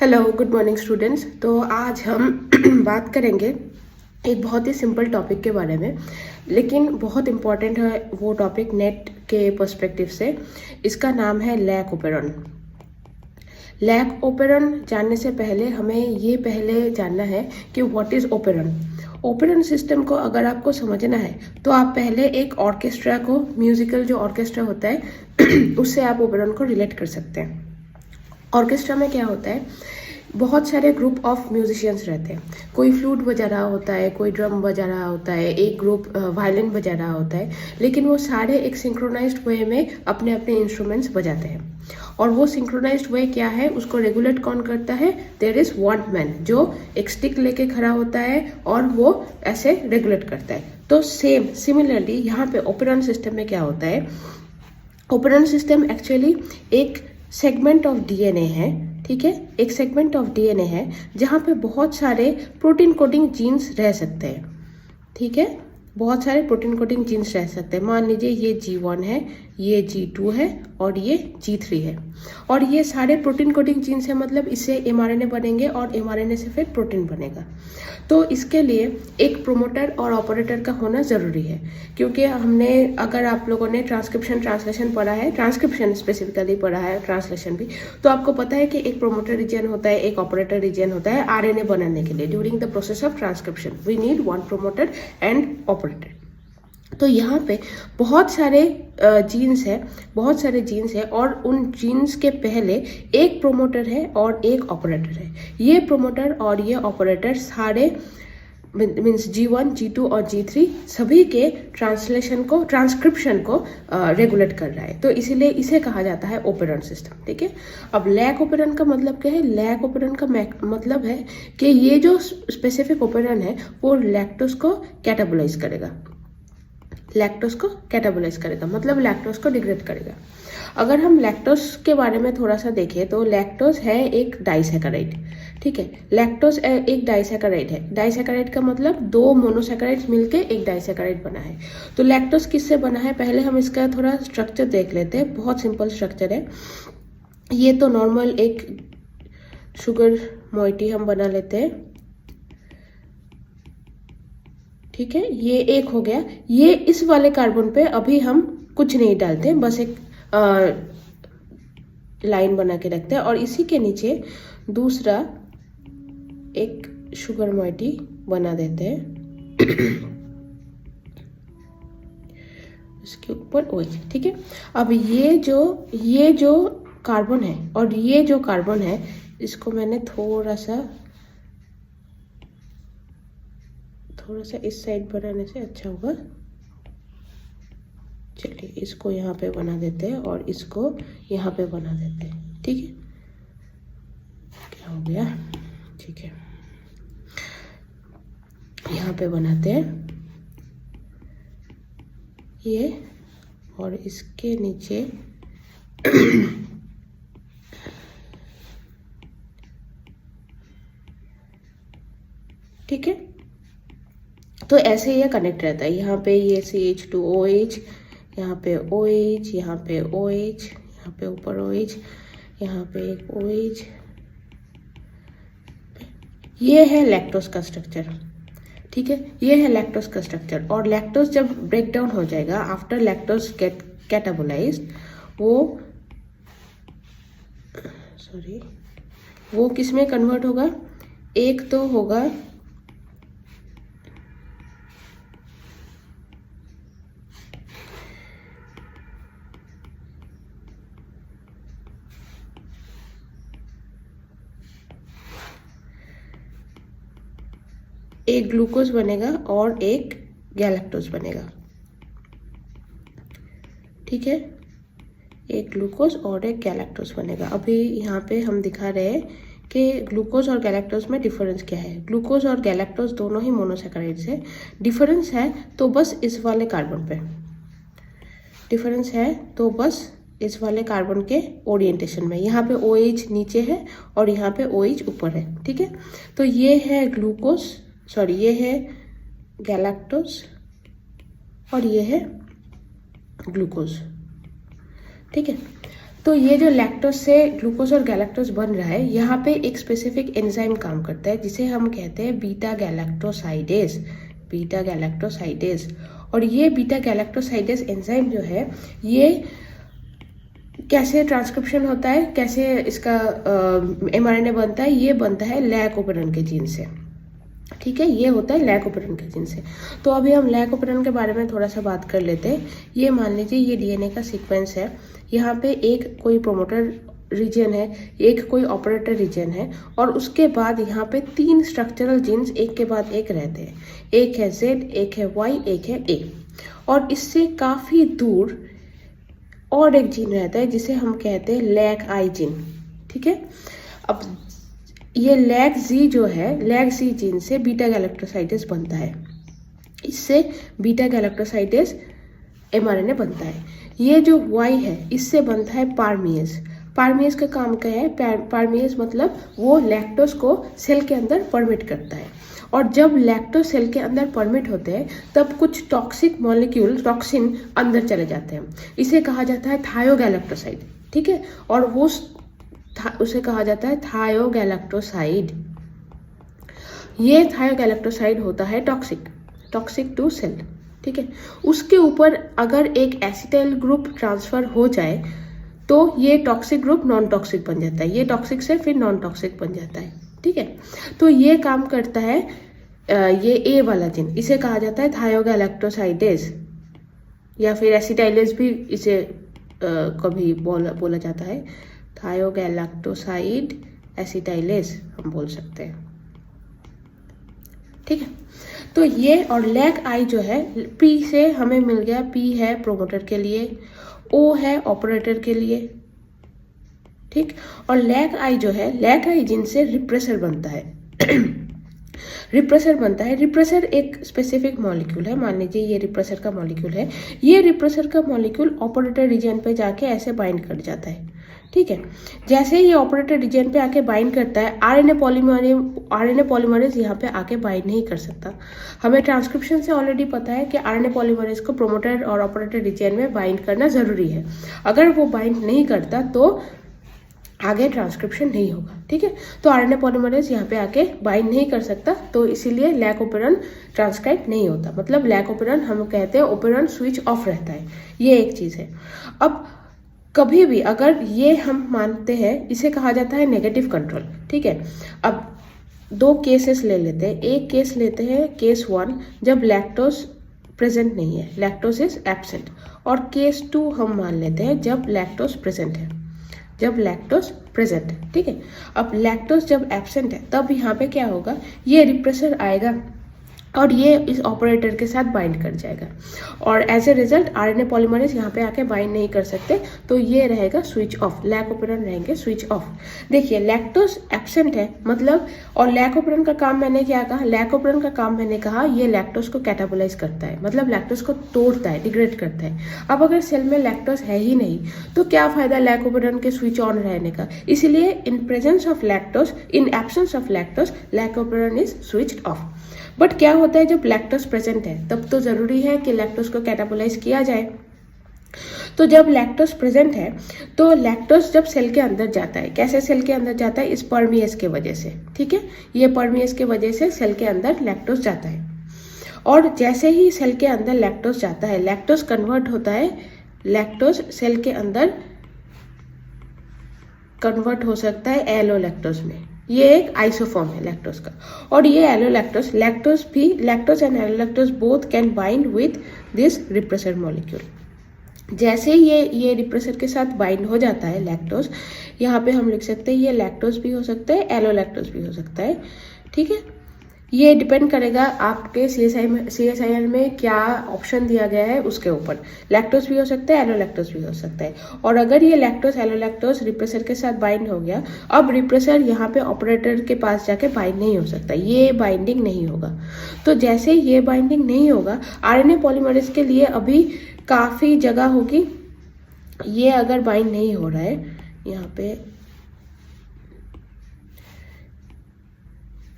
Hello, good morning students. तो आज हम बात करेंगे एक बहुत ही सिंपल टॉपिक के बारे में, लेकिन बहुत इम्पॉर्टेंट है वो टॉपिक नेट के पर्सपेक्टिव से। इसका नाम है लैक ओपेरॉन। लैक ओपेरॉन जानने से पहले हमें ये पहले जानना है कि what is operon. Operon system को अगर आपको समझना है तो आप पहले एक ऑर्केस्ट्रा को, म्यूजिकल जो ऑर्केस्ट्रा होता है उससे आप ओपेरॉन को रिलेट कर सकते हैं। ऑर्केस्ट्रा में क्या होता है, बहुत सारे ग्रुप ऑफ म्यूजिशियंस रहते हैं। कोई फ्लूट बजा रहा होता है, कोई ड्रम बजा रहा होता है, एक ग्रुप वायलिन बजा रहा होता है, लेकिन वो सारे एक सिंक्रोनाइज्ड वे में अपने अपने इंस्ट्रूमेंट्स बजाते हैं। और वो सिंक्रोनाइज्ड वे क्या है, उसको रेगुलेट कौन करता है? देयर इज वन मैन जो एक स्टिक लेके खड़ा होता है और वो ऐसे रेगुलेट करता है। तो सिमिलरली यहाँ पे ओपेरॉन सिस्टम में क्या होता है, ओपेरॉन सिस्टम एक्चुअली एक सेगमेंट ऑफ डीएनए है, ठीक है। एक सेगमेंट ऑफ डीएनए है जहाँ पे बहुत सारे प्रोटीन कोडिंग जीन्स रह सकते हैं, ठीक है। बहुत सारे प्रोटीन कोडिंग जीन्स रह सकते हैं। मान लीजिए ये G1 है, ये G2 है और ये G3 है, और ये सारे प्रोटीन कोडिंग जीन्स है, मतलब इससे mRNA बनेंगे और mRNA से फिर प्रोटीन बनेगा। तो इसके लिए एक प्रोमोटर और ऑपरेटर का होना ज़रूरी है, क्योंकि हमने, अगर आप लोगों ने ट्रांसक्रिप्शन ट्रांसलेशन पढ़ा है, ट्रांसक्रिप्शन स्पेसिफिकली पढ़ा है, ट्रांसलेशन भी, तो आपको पता है कि एक प्रोमोटर रीजन होता है, एक ऑपरेटर रीजन होता है आरएनए बनाने के लिए। During the process of transcription we need one promoter and operator. तो यहाँ पे बहुत सारे जीन्स है, बहुत सारे जीन्स है, और उन जीन्स के पहले एक प्रोमोटर है और एक ऑपरेटर है। ये प्रोमोटर और ये ऑपरेटर सारे मीन्स G1, G2 और G3 सभी के ट्रांसक्रिप्शन को रेगुलेट कर रहा है। तो इसीलिए इसे कहा जाता है ओपेरॉन सिस्टम, ठीक है। अब लैक ओपेरॉन का मतलब क्या है? लैक ओपेरॉन का मतलब है कि ये जो स्पेसिफिक ओपेरॉन है वो लैक्टोज को कैटाबोलाइज करेगा, लैक्टोज को कैटाबोलाइज करेगा, मतलब लैक्टोज को डिग्रेड करेगा। अगर हम लैक्टोज के बारे में थोड़ा सा देखें तो लैक्टोज है एक डाइसैकेराइड, ठीक है। लैक्टोज एक डाइसैकेराइड है। डाइसैकेराइड का मतलब दो मोनोसैकेराइड्स मिलके एक डाइसैकेराइड बना है। तो लैक्टोज किससे बना है, पहले हम इसका थोड़ा स्ट्रक्चर देख लेते हैं। बहुत सिंपल स्ट्रक्चर है ये। तो नॉर्मल एक शुगर मोइटी हम बना लेते हैं, ठीक है। ये एक हो गया। ये इस वाले कार्बन पे अभी हम कुछ नहीं डालते, बस एक लाइन बना के रखते हैं, और इसी के नीचे दूसरा एक शुगर मोइटी बना देते हैं इसके ऊपर OH, ठीक है। अब ये जो कार्बन है और ये जो कार्बन है, इसको मैंने थोड़ा सा इस साइड बनाने से अच्छा होगा। चलिए इसको यहाँ पे बना देते हैं और इसको यहाँ पे बना देते हैं, ठीक है। क्या हो गया, ठीक है। यहाँ पे बनाते हैं ये, और इसके नीचे ठीक है। तो ऐसे ये कनेक्ट रहता है। यहाँ पे ये CH2OH, यहाँ पे OH, यहाँ पे OH, यहाँ पे ऊपर OH, यहाँ पे एक OH। ये है लैक्टोज का स्ट्रक्चर, ठीक है। ये है लैक्टोज का स्ट्रक्चर। और लैक्टोज जब ब्रेक डाउन हो जाएगा, आफ्टर लैक्टोज गेट कैटाबोलाइज्ड, वो किस में कन्वर्ट होगा? एक तो होगा एक ग्लूकोज बनेगा और एक गैलेक्टोज बनेगा, ठीक है। एक ग्लूकोज और एक गैलेक्टोज बनेगा। अभी यहाँ पे हम दिखा रहे हैं कि ग्लूकोज और गैलेक्टोज में डिफरेंस क्या है। ग्लूकोज और गैलेक्टोज दोनों ही मोनोसैकेराइड्स है। डिफरेंस है तो बस इस वाले कार्बन पे डिफरेंस है, तो बस इस वाले कार्बन के ओरिएंटेशन में। यहाँ पे OH नीचे है और यहाँ पे OH ऊपर है, ठीक है। तो ये है ये है गैलेक्टोज और ये है ग्लूकोज, ठीक है। तो ये जो लैक्टोज से ग्लूकोज और गैलेक्टोज बन रहा है, यहाँ पे एक स्पेसिफिक एंजाइम काम करता है जिसे हम कहते हैं बीटा गैलेक्टोसाइडेज। Beta galactosidase. और ये बीटा गैलेक्टोसाइडेज एंजाइम जो है, ये कैसे ट्रांसक्रिप्शन होता है, कैसे इसका mRNA बनता है, ये बनता है लैक ओपेरन के जीन से। ठीक है, ये होता है लैक ओपेरन के जीन से। तो अभी हम लैक ओपेरन के बारे में थोड़ा सा बात कर लेते हैं। ये मान लीजिए ये डीएनए का सीक्वेंस है, यहाँ पे एक कोई प्रोमोटर रीजन है, एक कोई ऑपरेटर रीजन है, और उसके बाद यहाँ पे 3 स्ट्रक्चरल जीन्स एक के बाद एक रहते हैं। एक है Z, एक है Y, एक है A। और इससे काफ़ी दूर और एक जीन रहता है जिसे हम कहते हैं लैक आई जीन। ठीक है, अब ये लैक जी जो है, लैक जी जीन से बीटा गैलेक्टोसाइडेज बनता है। इससे बीटा गैलेक्टोसाइडेज mRNA बनता है। ये जो Y है, इससे बनता है पारमीज। पारमीज का काम क्या है? पारमीज मतलब वो लैक्टोज को सेल के अंदर परमिट करता है। और जब लैक्टोज सेल के अंदर परमिट होते हैं, तब कुछ टॉक्सिक मॉलिक्यूल, टॉक्सिन अंदर चले जाते हैं। इसे कहा जाता है थायोगैलेक्टोसाइड। ठीक है, और वो उसे कहा जाता है थायोगैलेक्टोसाइड। ये थायोगैलेक्टोसाइड होता है टॉक्सिक टू सेल। ठीक है, उसके ऊपर अगर एक एसिटाइल ग्रुप ट्रांसफर हो जाए तो ये टॉक्सिक ग्रुप नॉन टॉक्सिक बन जाता है। ये टॉक्सिक से फिर नॉन टॉक्सिक बन जाता है। ठीक है, तो ये काम करता है ये ए वाला जीन, इसे कहा जाता है थायोगैलेक्टोसाइडेज, या फिर एसिटाइलेज भी इसे कभी बोला जाता है। थायोगैलेक्टोसाइड एसिटाइलेज हम बोल सकते हैं। ठीक है, तो ये और लैक आई जो है, पी से हमें मिल गया, पी है प्रोमोटर के लिए, ओ है ऑपरेटर के लिए। ठीक, और लैक आई जो है, लैक आई जीन से रिप्रेसर बनता है। रिप्रेसर बनता है। रिप्रेसर एक स्पेसिफिक मॉलिक्यूल है, मान लीजिए ये रिप्रेसर का मॉलिक्यूल है। ये रिप्रेसर का मॉलिक्यूल ऑपरेटर रीजन पे जाके ऐसे बाइंड कर जाता है। ठीक है, जैसे ये ऑपरेटर रीजन पे आके बाइंड करता है, आरएनए पॉलीमरेज यहाँ पे आके बाइंड नहीं कर सकता। हमें ट्रांसक्रिप्शन से ऑलरेडी पता है कि आरएनए पॉलीमरेज को प्रोमोटर और ऑपरेटर रीजन में बाइंड करना जरूरी है। अगर वो बाइंड नहीं करता तो आगे ट्रांसक्रिप्शन नहीं होगा। ठीक है, तो आरएनए पॉलीमरेज यहाँ पे आके बाइंड नहीं कर सकता, तो इसीलिए लैक ओपेरन ट्रांसक्राइब नहीं होता। मतलब लैक ओपेरन हम कहते हैं ओपेरन स्विच ऑफ रहता है। ये एक चीज़ है। अब कभी भी अगर ये हम मानते हैं, इसे कहा जाता है नेगेटिव कंट्रोल। ठीक है, अब 2 केसेस ले लेते हैं। एक केस लेते हैं, केस 1, जब लैक्टोज प्रेजेंट नहीं है, लैक्टोज इज एब्सेंट। और केस 2 हम मान लेते हैं जब लैक्टोज प्रेजेंट है, जब लैक्टोज प्रेजेंट है। ठीक है, अब लैक्टोज जब एब्सेंट है, तब यहाँ पे क्या होगा, ये रिप्रेसर आएगा और ये इस ऑपरेटर के साथ बाइंड कर जाएगा, और as a result RNA polymerase यहाँ पे आके बाइंड नहीं कर सकते, तो ये रहेगा स्विच ऑफ। लैक ओपेरन रहेंगे स्विच ऑफ। देखिए, लैक्टोज एब्सेंट है मतलब, और लैक ओपेरन का काम मैंने क्या कहा, लैक ओपेरन का काम मैंने कहा ये लैक्टोज को कैटाबोलाइज करता है, मतलब लैक्टोज को तोड़ता है, डिग्रेड करता है। अब अगर सेल में लैक्टोज है ही नहीं, तो क्या फायदा लैक ओपेरन के स्विच ऑन रहने का। इसलिए in presence of lactose, in absence of lactose, lac operon is switched off. But क्या होता है, जब लैक्टोज प्रेजेंट है तब तो जरूरी है कि लैक्टोज को कैटाबोलाइज किया जाए। तो जब लैक्टोज प्रेजेंट है, तो लैक्टोज जब सेल के अंदर जाता है, कैसे सेल के अंदर जाता है, इस परमिएज के वजह से। ठीक है, ये परमिएज के वजह से सेल के अंदर लैक्टोज जाता है। और जैसे ही सेल के अंदर लैक्टोज जाता है, लैक्टोज कन्वर्ट होता है, लैक्टोज सेल के अंदर कन्वर्ट हो सकता है एलोलैक्टोज में। ये एक आइसोफॉर्म है लैक्टोज का। और ये allolactose, lactose and allolactose both can bind with this repressor molecule. जैसे ही ये रिप्रेसर के साथ बाइंड हो जाता है लैक्टोज, यहाँ पे हम लिख सकते हैं ये लैक्टोज भी हो सकता है, एलोलैक्टोज भी हो सकता है। ठीक है, ये डिपेंड करेगा आपके CSIR में क्या ऑप्शन दिया गया है उसके ऊपर। लैक्टोज भी हो सकता है, एलोलैक्टोज भी हो सकता है। और अगर ये लैक्टोज एलोलैक्टोज रिप्रेसर के साथ बाइंड हो गया, अब रिप्रेसर यहाँ पे ऑपरेटर के पास जाके बाइंड नहीं हो सकता, ये बाइंडिंग नहीं होगा। तो जैसे ये बाइंडिंग नहीं होगा, आरएनए पॉलीमरेज के लिए अभी काफ़ी जगह होगी। ये अगर बाइंड नहीं हो रहा है यहाँ पे,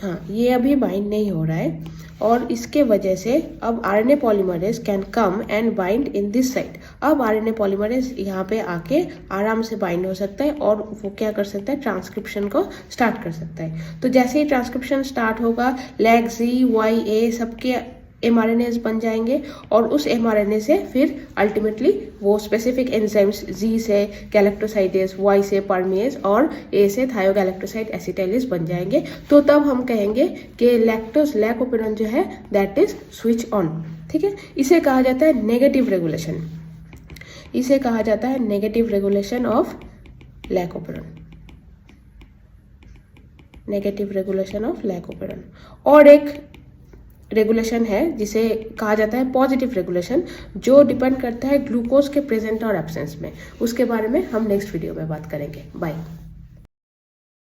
हाँ, ये अभी बाइंड नहीं हो रहा है और इसके वजह से अब RNA polymerase can come and bind in this side. अब आरएनए पॉलीमरेज यहाँ पे आके आराम से बाइंड हो सकता है और वो क्या कर सकता है, ट्रांसक्रिप्शन को स्टार्ट कर सकता है। तो जैसे ही ट्रांसक्रिप्शन स्टार्ट होगा, लैग जी, वाई, ए सबके mRNAs बन जाएंगे और उस mRNA से फिर अल्टीमेटली वो स्पेसिफिक एंजाइम्स जी से गैलेक्टोसाइडेज, वाई से परमेज और ए से थायोगैलेक्टोसाइड एसिटाइलेज बन जाएंगे। तो तब हम कहेंगे कि लैक्टोज लैकोपेरॉन जो है दैट इज स्विच ऑन। ठीक है, इसे कहा जाता है नेगेटिव रेगुलेशन। इसे कहा जाता है negative regulation of lac operon. Negative regulation of lac operon. और एक रेगुलेशन है जिसे कहा जाता है पॉजिटिव रेगुलेशन, जो डिपेंड करता है ग्लूकोज के प्रेजेंट और एब्सेंस में। उसके बारे में हम नेक्स्ट वीडियो में बात करेंगे। बाय।